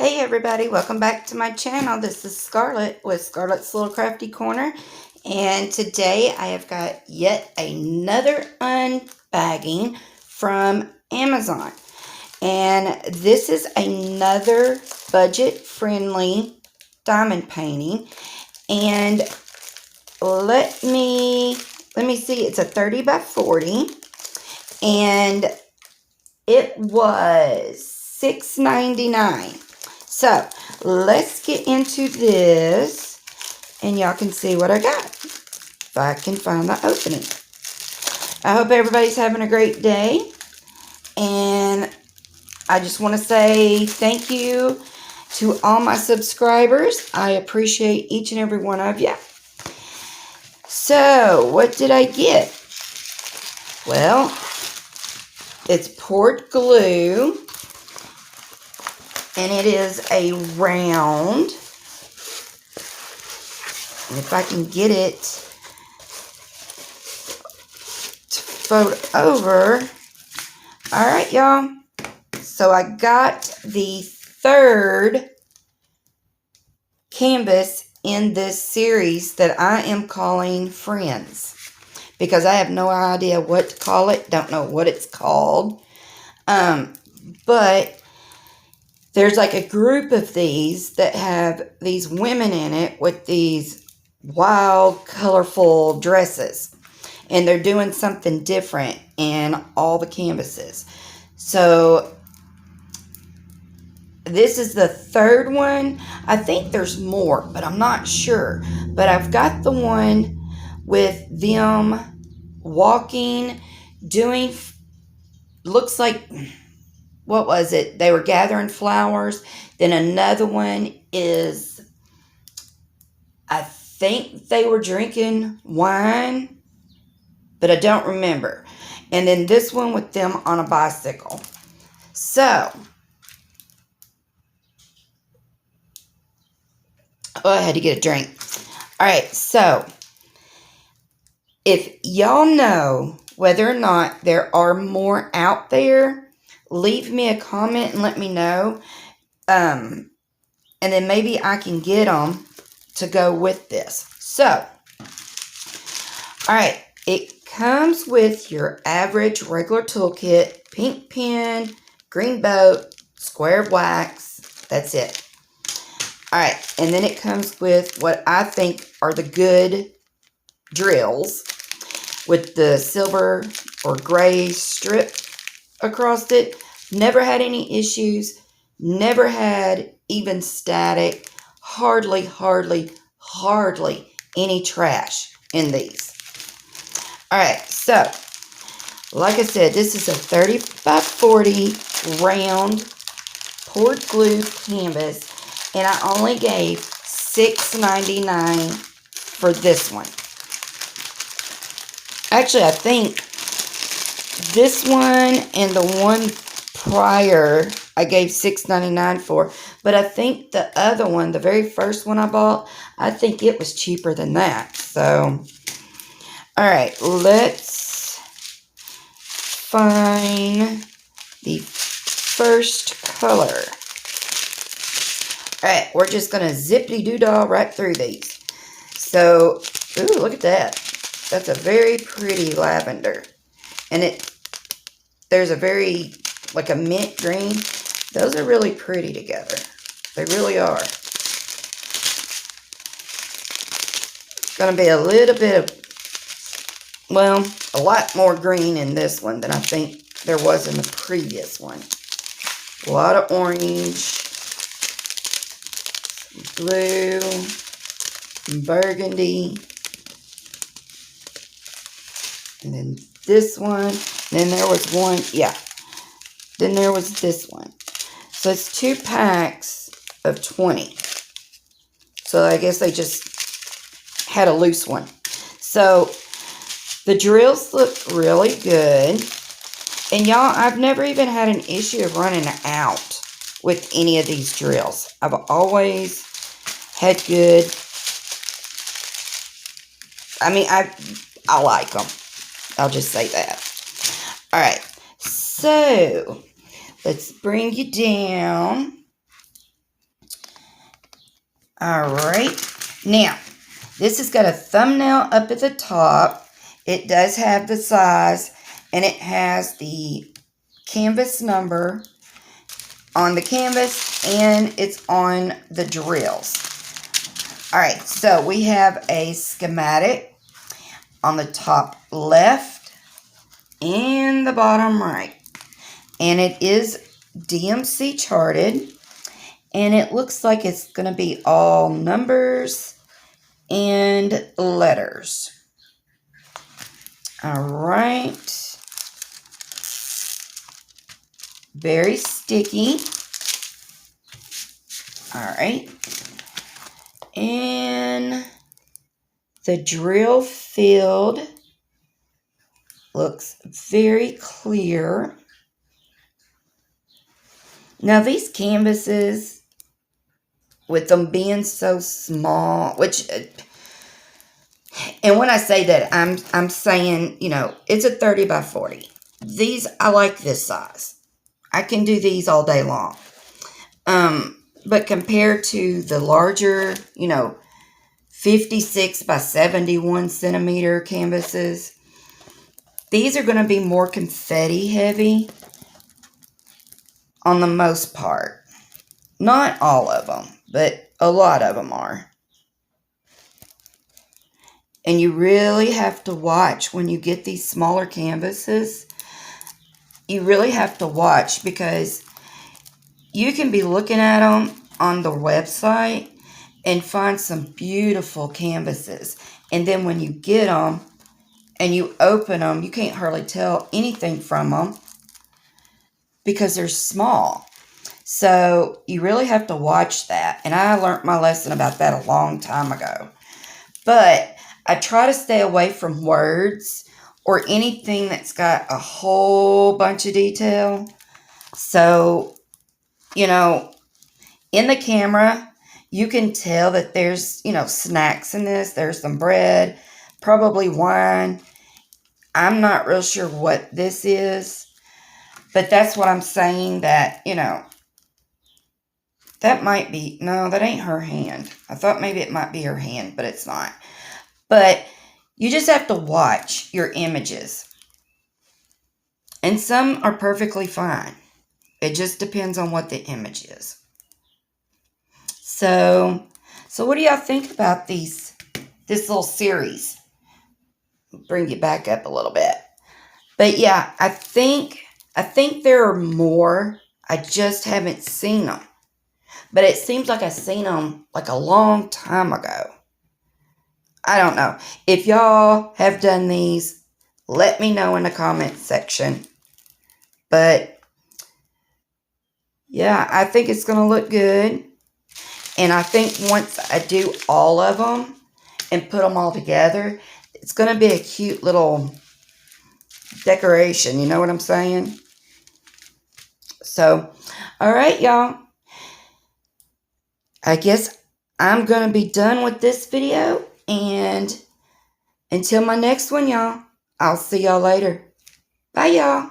Hey everybody, welcome back to my channel. This is Scarlett with Scarlett's Little Crafty Corner, and today I have got yet another unbagging from Amazon. And this is another budget-friendly diamond painting. And let me see, it's a 30 by 40, and it was $6.99. So, let's get into this, and y'all can see what I got, if I can find the opening. I hope everybody's having a great day, and I just want to say thank you to all my subscribers. I appreciate each and every one of you. So, what did I get? Well, it's poured glue. And it is a round. And if I can get it to fold over. Alright, y'all. So I got the third canvas in this series that I am calling Friends. Because I have no idea what to call it. Don't know what it's called. But there's like a group of these that have these women in it with these wild, colorful dresses. And they're doing something different in all the canvases. So, this is the third one. I think there's more, but I'm not sure. But I've got the one with them walking, doing, looks like, what was it? They were gathering flowers. Then another one is, I think they were drinking wine, but I don't remember. And then this one with them on a bicycle. So, I had to get a drink. Alright, so, if y'all know whether or not there are more out there, leave me a comment and let me know. And then maybe I can get them to go with this. So, alright, it comes with your average regular toolkit, pink pen, green boat, square of wax. That's it. Alright, and then it comes with what I think are the good drills with the silver or gray strip across it. Never had any issues. Never had even static. Hardly any trash in these. Alright, so, like I said, this is a 30 by 40 round poured glue canvas. And I only gave $6.99 for this one. Actually, I think this one and the one prior I gave $6.99 for. But I think the other one, the very first one I bought, I think it was cheaper than that. So, alright, let's find the first color. Alright, we're just going to zippity-doo-dah right through these. So, ooh, look at that. That's a very pretty lavender. And there's a very, like a mint green. Those are really pretty together. They really are. It's going to be a little bit of, well, a lot more green in this one than I think there was in the previous one. A lot of orange, blue, burgundy, and then this one. Then there was one, yeah. Then there was this one. So it's 2 packs of 20. So I guess they just had a loose one. So the drills look really good. And y'all, I've never even had an issue of running out with any of these drills. I've always had good, I mean, I like them. I'll just say that. Alright, so let's bring you down. All right. Now, this has got a thumbnail up at the top. It does have the size, and it has the canvas number on the canvas, and it's on the drills. All right, so we have a schematic on the top left and the bottom right. And it is DMC charted. And it looks like it's going to be all numbers and letters. All right. Very sticky. All right. And the drill field looks very clear. Now these canvases, with them being so small, which, and when I say that, I'm saying, you know, it's a 30 by 40. These, I like this size. I can do these all day long. But compared to the larger, you know, 56 by 71 centimeter canvases, these are going to be more confetti heavy on the most part. Not all of them, but a lot of them are. And you really have to watch when you get these smaller canvases. You really have to watch, because you can be looking at them on the website and find some beautiful canvases. And then when you get them and you open them, you can't hardly tell anything from them because they're small. So you really have to watch that. And I learned my lesson about that a long time ago. But I try to stay away from words or anything that's got a whole bunch of detail. So, you know, in the camera, you can tell that there's, you know, snacks in this. There's some bread, probably wine. I'm not real sure what this is. But that's what I'm saying, that, you know, that might be, no, that ain't her hand. I thought maybe it might be her hand, but it's not. But you just have to watch your images. And some are perfectly fine. It just depends on what the image is. So what do y'all think about this little series? Bring you back up a little bit. But yeah, I think there are more. I just haven't seen them. But it seems like I've seen them like a long time ago. I don't know. If y'all have done these, let me know in the comments section. But yeah, I think it's going to look good. And I think once I do all of them and put them all together, it's going to be a cute little decoration. You know what I'm saying? So, all right, y'all. I guess I'm going to be done with this video. And until my next one, y'all, I'll see y'all later. Bye, y'all.